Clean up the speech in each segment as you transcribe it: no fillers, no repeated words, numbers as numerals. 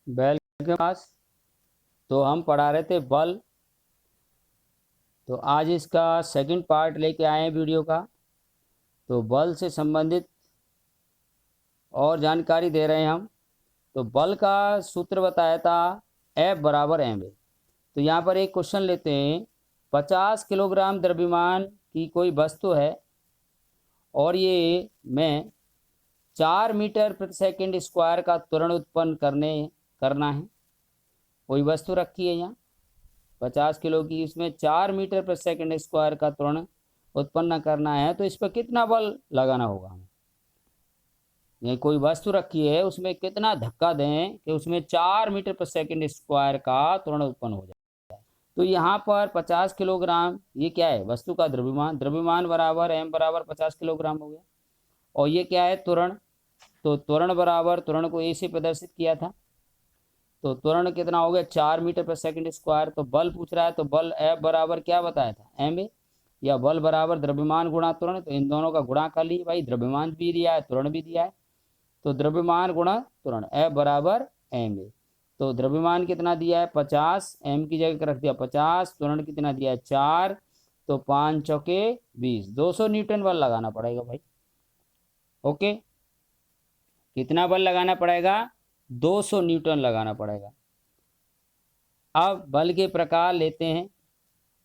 Welcome class. तो हम पढ़ा रहे थे बल। तो आज इसका सेकंड पार्ट लेके आए हैं वीडियो का। तो बल से संबंधित और जानकारी दे रहे हैं हम। तो बल का सूत्र बताया था F बराबर एम ए। तो यहाँ पर एक क्वेश्चन लेते हैं। 50 किलोग्राम द्रव्यमान की कोई वस्तु है और ये मैं 4 मीटर प्रति सेकंड स्क्वायर का त्वरण उत्पन्न करना है। कोई वस्तु रखी है यहाँ 50 किलो की, इसमें 4 मीटर प्रति सेकंड स्क्वायर का त्वरण उत्पन्न करना है। तो इस पर कितना बल लगाना होगा हमें। ये कोई वस्तु रखी है, उसमें कितना धक्का दें कि उसमें 4 मीटर प्रति सेकंड स्क्वायर का त्वरण उत्पन्न हो जाए। तो यहाँ पर 50 किलोग्राम ये क्या है, वस्तु का द्रव्यमान। द्रव्यमान बराबर m बराबर 50 किलोग्राम हो गया। और ये क्या है, त्वरण। तो त्वरण बराबर, त्वरण को a से प्रदर्शित किया था, तो त्वरण कितना हो गया 4 मीटर प्रति सेकंड स्क्वायर। तो बल पूछ रहा है, तो बल F बराबर क्या बताया था एम ए, या बल बराबर द्रव्यमान गुणा त्वरण। तो इन दोनों का गुणा कर ली भाई, द्रव्यमान भी दिया है त्वरण भी दिया है। तो द्रव्यमान गुणा त्वरण F बराबर एम ए। तो द्रव्यमान कितना दिया है 50, m की जगह रख दिया 50, त्वरण कितना दिया है 4। तो 5 चौके 20, 200 न्यूटन बल लगाना पड़ेगा भाई। ओके, कितना बल लगाना पड़ेगा, 200 न्यूटन लगाना पड़ेगा। अब बल के प्रकार लेते हैं।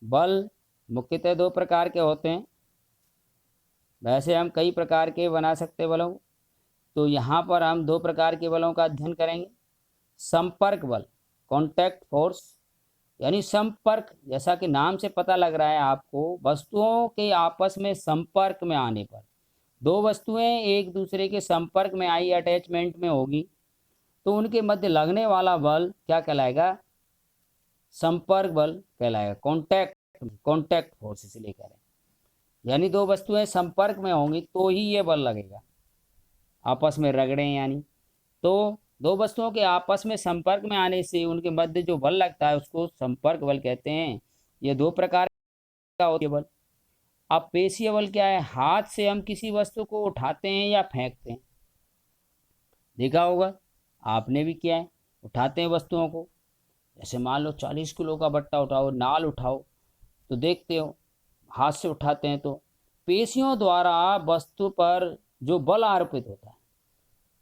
बल मुख्यतः 2 प्रकार के होते हैं, वैसे हम कई प्रकार के बना सकते बलों। तो यहाँ पर हम 2 प्रकार के बलों का अध्ययन करेंगे। संपर्क बल, कॉन्टैक्ट फोर्स, यानी संपर्क, जैसा कि नाम से पता लग रहा है आपको, वस्तुओं के आपस में संपर्क में आने पर, 2 वस्तुएं एक दूसरे के संपर्क में आई, अटैचमेंट में होगी, तो उनके मध्य लगने वाला बल क्या कहलाएगा, संपर्क बल कहलाएगा। कॉन्टैक्ट फोर्स इसलिए कह रहे हैं, यानी 2 वस्तुएं संपर्क में होंगी तो ही ये बल लगेगा, आपस में रगड़े यानी। तो 2 वस्तुओं के आपस में संपर्क में आने से उनके मध्य जो बल लगता है उसको संपर्क बल कहते हैं। ये 2 प्रकार का होता है बल। अब पेशीय बल क्या है, हाथ से हम किसी वस्तु को उठाते हैं या फेंकते हैं, देखा होगा आपने भी किया है, उठाते हैं वस्तुओं को। जैसे मान लो 40 किलो का बट्टा उठाओ, नाल उठाओ, तो देखते हो हाथ से उठाते हैं। तो पेशियों द्वारा वस्तु पर जो बल आरोपित होता है,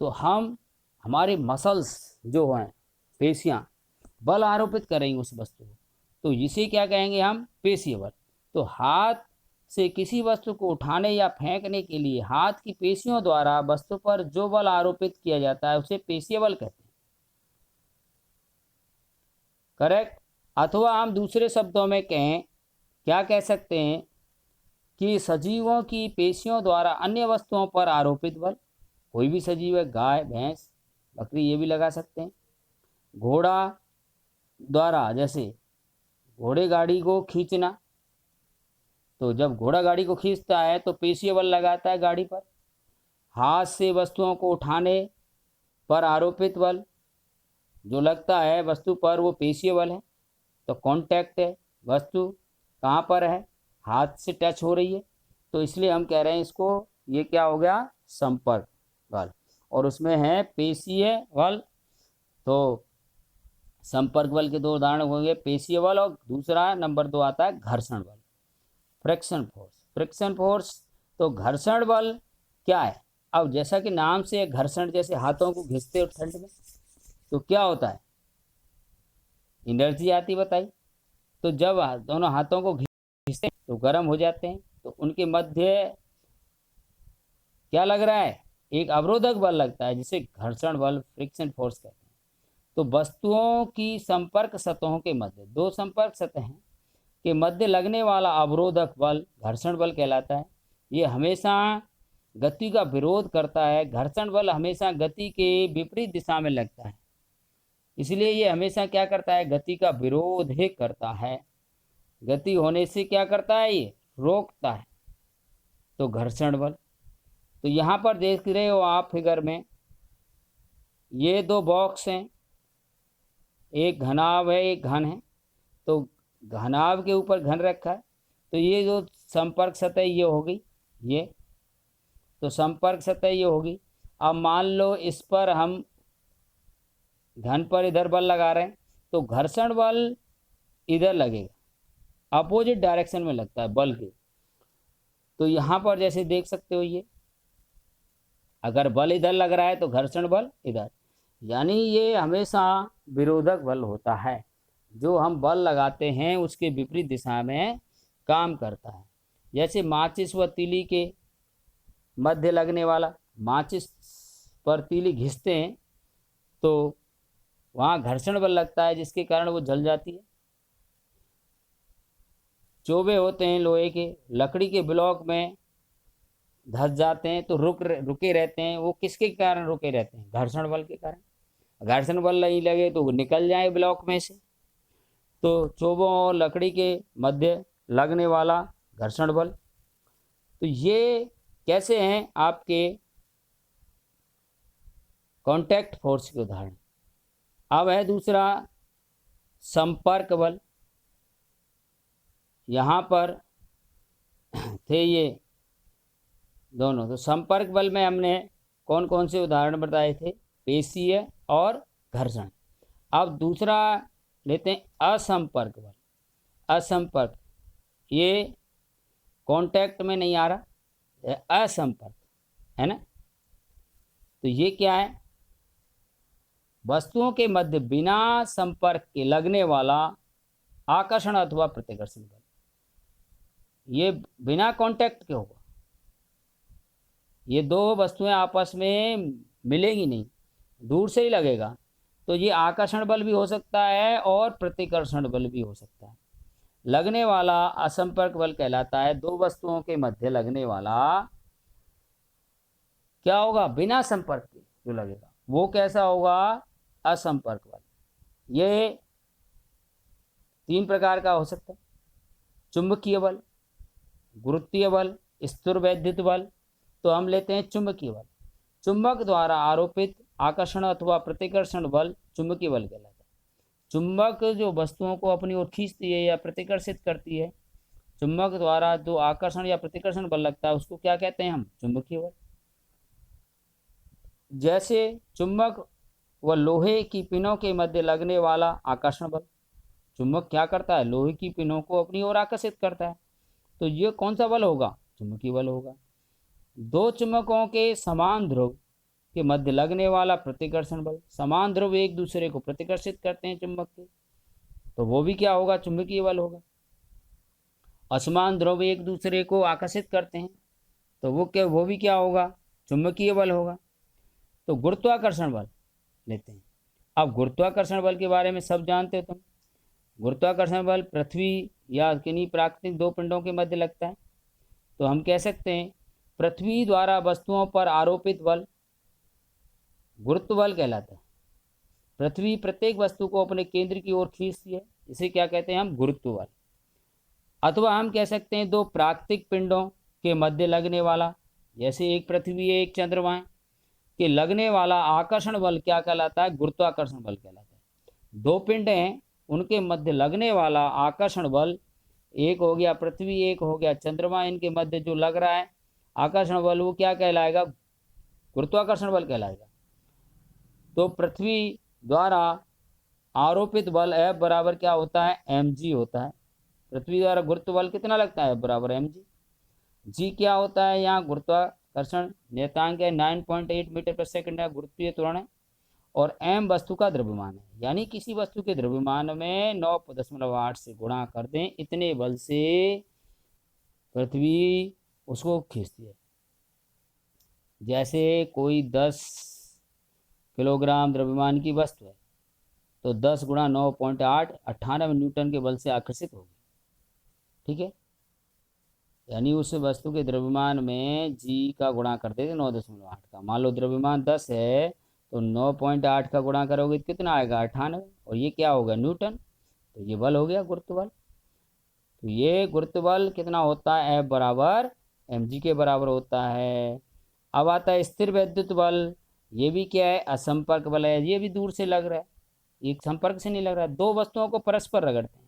तो हमारे मसल्स जो हैं, पेशियां बल आरोपित करेंगे उस वस्तु को, तो इसे क्या कहेंगे हम, पेशीय बल। तो हाथ से किसी वस्तु को उठाने या फेंकने के लिए हाथ की पेशियों द्वारा वस्तु पर जो बल आरोपित किया जाता है उसे पेशीय बल कहते हैं। करेक्ट। अथवा हम दूसरे शब्दों में कहें, क्या कह सकते हैं कि सजीवों की पेशियों द्वारा अन्य वस्तुओं पर आरोपित बल। कोई भी सजीव है, गाय भैंस बकरी, ये भी लगा सकते हैं। घोड़ा द्वारा, जैसे घोड़े गाड़ी को खींचना, तो जब घोड़ा गाड़ी को खींचता है तो पेशीय बल लगाता है गाड़ी पर। हाथ से वस्तुओं को उठाने पर आरोपित बल जो लगता है वस्तु पर, वो पेशीय बल है। तो कांटेक्ट है, वस्तु कहाँ पर है, हाथ से टच हो रही है, तो इसलिए हम कह रहे हैं इसको, ये क्या हो गया, संपर्क बल। और उसमें है पेशीय बल। तो संपर्क बल के 2 उदाहरण होंगे, पेशीय बल, और दूसरा नंबर 2 आता है घर्षण बल, फ्रिक्शन फोर्स। फ्रिक्शन फोर्स, तो घर्षण बल क्या है। अब जैसा कि नाम से घर्षण, जैसे हाथों को घिसते हो ठंड में, तो क्या होता है, एनर्जी आती, बताई। तो जब दोनों हाथों को घिसते हैं तो गर्म हो जाते हैं, तो उनके मध्य क्या लग रहा है, एक अवरोधक बल लगता है, जिसे घर्षण बल, फ्रिक्शन फोर्स कहते हैं। तो वस्तुओं की संपर्क सतहों के मध्य, 2 संपर्क सतहें के मध्य लगने वाला अवरोधक बल घर्षण बल कहलाता है। ये हमेशा गति का विरोध करता है। घर्षण बल हमेशा गति के विपरीत दिशा में लगता है, इसलिए ये हमेशा क्या करता है, गति का विरोध ही करता है। गति होने से क्या करता है, ये रोकता है। तो घर्षण बल, तो यहाँ पर देख रहे हो आप फिगर में, ये 2 बॉक्स हैं, एक घनाभ है एक घन है। तो घनाभ के ऊपर घन रखा है, तो ये जो संपर्क सतह ये हो गई, ये तो संपर्क सतह ये होगी। अब मान लो इस पर हम घन पर इधर बल लगा रहे हैं तो घर्षण बल इधर लगेगा, अपोजिट डायरेक्शन में लगता है बल के। तो यहाँ पर जैसे देख सकते हो, ये अगर बल इधर लग रहा है तो घर्षण बल इधर, यानी ये हमेशा विरोधक बल होता है। जो हम बल लगाते हैं उसके विपरीत दिशा में काम करता है। जैसे माचिस व तीली के मध्य लगने वाला, माचिस पर तीली घिसते हैं तो वहाँ घर्षण बल लगता है जिसके कारण वो जल जाती है। चोबे होते हैं लोहे के, लकड़ी के ब्लॉक में धस जाते हैं तो रुके रहते हैं। वो किसके कारण रुके रहते हैं? घर्षण बल के कारण। घर्षण बल नहीं लगे तो वो निकल जाए ब्लॉक में से। तो चोबों और लकड़ी के मध्य लगने वाला घर्षण बल। तो ये कैसे हैं आपके कांटेक्ट फोर्स के उदाहरण। अब है दूसरा संपर्क बल। यहाँ पर थे ये दोनों। तो संपर्क बल में हमने कौन कौन से उदाहरण बताए थे? पेशीय और घर्षण। अब दूसरा लेते हैं असंपर्क बल। असंपर्क, ये कांटेक्ट में नहीं आ रहा, असंपर्क है ना। तो ये क्या है? वस्तुओं के मध्य बिना संपर्क के लगने वाला आकर्षण अथवा प्रतिकर्षण बल। ये बिना कांटेक्ट के होगा। ये दो वस्तुएं आपस में मिलेंगी नहीं, दूर से ही लगेगा। तो ये आकर्षण बल भी हो सकता है और प्रतिकर्षण बल भी हो सकता है। लगने वाला असंपर्क बल कहलाता है। दो वस्तुओं के मध्य लगने वाला क्या होगा? बिना संपर्क के जो लगेगा वो कैसा होगा? असंपर्क बल। ये तीन प्रकार का हो सकता है: चुंबकीय बल, गुरुत्वीय बल, स्थिरवैद्युत बल। तो हम लेते हैं चुंबकीय बल। चुंबक द्वारा आरोपित आकर्षण अथवा प्रतिकर्षण बल चुंबकीय बल कहलाता है। चुंबक जो वस्तुओं को अपनी ओर खींचती है या प्रतिकर्षित करती है, चुंबक द्वारा जो आकर्षण या प्रतिकर्षण बल लगता है उसको क्या कहते हैं हम? चुंबकीय बल। जैसे चुंबक व लोहे की पिनों के मध्य लगने वाला आकर्षण बल। चुंबक क्या करता है? लोहे की पिनों को अपनी ओर आकर्षित करता है। तो ये कौन सा बल होगा? चुंबकीय बल होगा। दो चुंबकों के समान ध्रुव के मध्य लगने वाला प्रतिकर्षण बल। समान ध्रुव एक दूसरे को प्रतिकर्षित करते हैं चुंबक के, तो वो भी क्या होगा? चुंबकीय बल होगा। असमान ध्रुव एक दूसरे को आकर्षित करते हैं तो वो भी क्या होगा? चुंबकीय बल होगा। तो गुरुत्वाकर्षण बल लेते हैं। अब गुरुत्वाकर्षण बल के बारे में सब जानते हो तुम। गुरुत्वाकर्षण बल पृथ्वी या किन्हीं प्राकृतिक दो पिंडों के मध्य लगता है। तो हम कह सकते हैं पृथ्वी द्वारा वस्तुओं पर आरोपित बल गुरुत्व बल कहलाता है। पृथ्वी प्रत्येक वस्तु को अपने केंद्र की ओर खींचती है, इसे क्या कहते हैं हम? गुरुत्व बल। अथवा हम कह सकते हैं दो प्राकृतिक पिंडों के मध्य लगने वाला, जैसे एक पृथ्वी है एक चंद्रमा है, के लगने वाला आकर्षण बल क्या कहलाता है? गुरुत्वाकर्षण बल कहलाता है। दो पिंड हैं उनके मध्य लगने वाला आकर्षण बल, एक हो गया पृथ्वी एक हो गया चंद्रमा, इनके मध्य जो लग रहा है आकर्षण बल वो क्या कहलाएगा? गुरुत्वाकर्षण बल कहलाएगा। तो पृथ्वी द्वारा आरोपित बल F बराबर क्या होता है? mg होता है। पृथ्वी द्वारा गुरुत्व बल कितना लगता है? F बराबर mg। g क्या होता है? यहाँ गुरुत्वाकर्षण नियतांक है 9.8 मीटर पर सेकंड है, गुरुत्वीय त्वरण है। और m वस्तु का द्रव्यमान है, यानी किसी वस्तु के द्रव्यमान में 9.8 से गुणा कर दें, इतने बल से पृथ्वी उसको खींचती है। जैसे कोई 10 किलोग्राम द्रव्यमान की वस्तु है तो 10 गुणा 9.8 98 न्यूटन के बल से आकर्षित होगी। ठीक है, यानी उस वस्तु के द्रव्यमान में जी का गुणा कर देते 9.8 का। मान लो द्रव्यमान 10 है तो 9.8 का गुणा करोगे तो कितना आएगा? 98। और ये क्या होगा? न्यूटन। तो ये बल हो गया गुरुत्व बल। तो ये गुरुत्व बल कितना होता है? F बराबर mg के बराबर होता है। अब आता है स्थिर वैद्युत बल। ये भी क्या है? असंपर्क बल है। ये भी दूर से लग रहा है, एक संपर्क से नहीं लग रहा है। दो वस्तुओं को परस्पर रगड़ते हैं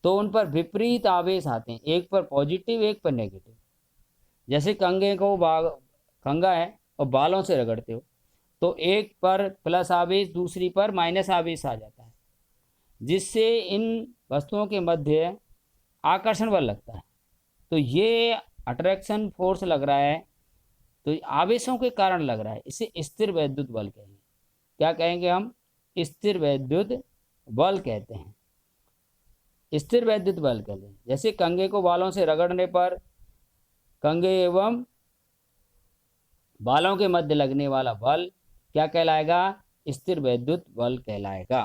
तो उन पर विपरीत आवेश आते हैं, एक पर पॉजिटिव एक पर नेगेटिव। जैसे कंगा है और बालों से रगड़ते हो तो एक पर प्लस आवेश दूसरी पर माइनस आवेश आ जाता है, जिससे इन वस्तुओं के मध्य आकर्षण बल लगता है। तो ये अट्रैक्शन फोर्स लग रहा है, तो आवेशों के कारण लग रहा है, इसे स्थिर वैद्युत बल कहेंगे। क्या कहेंगे हम? स्थिर वैद्युत बल कहते हैं। स्थिर वैद्युत बल कहते हैं। जैसे कंघे को बालों से रगड़ने पर कंघे एवं बालों के मध्य लगने वाला बल क्या कहलाएगा? स्थिर वैद्युत बल कहलाएगा।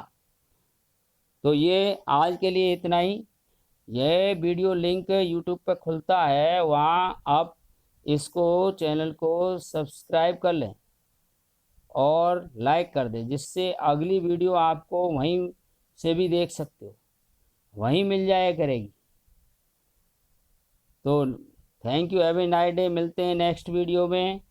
तो ये आज के लिए इतना ही। यह वीडियो लिंक यूट्यूब पर खुलता है, वहाँ आप इसको चैनल को सब्सक्राइब कर लें और लाइक कर दें, जिससे अगली वीडियो आपको वहीं से भी देख सकते हो, वहीं मिल जाया करेगी। तो thank you, have a nice day. मिलते हैं नेक्स्ट वीडियो में।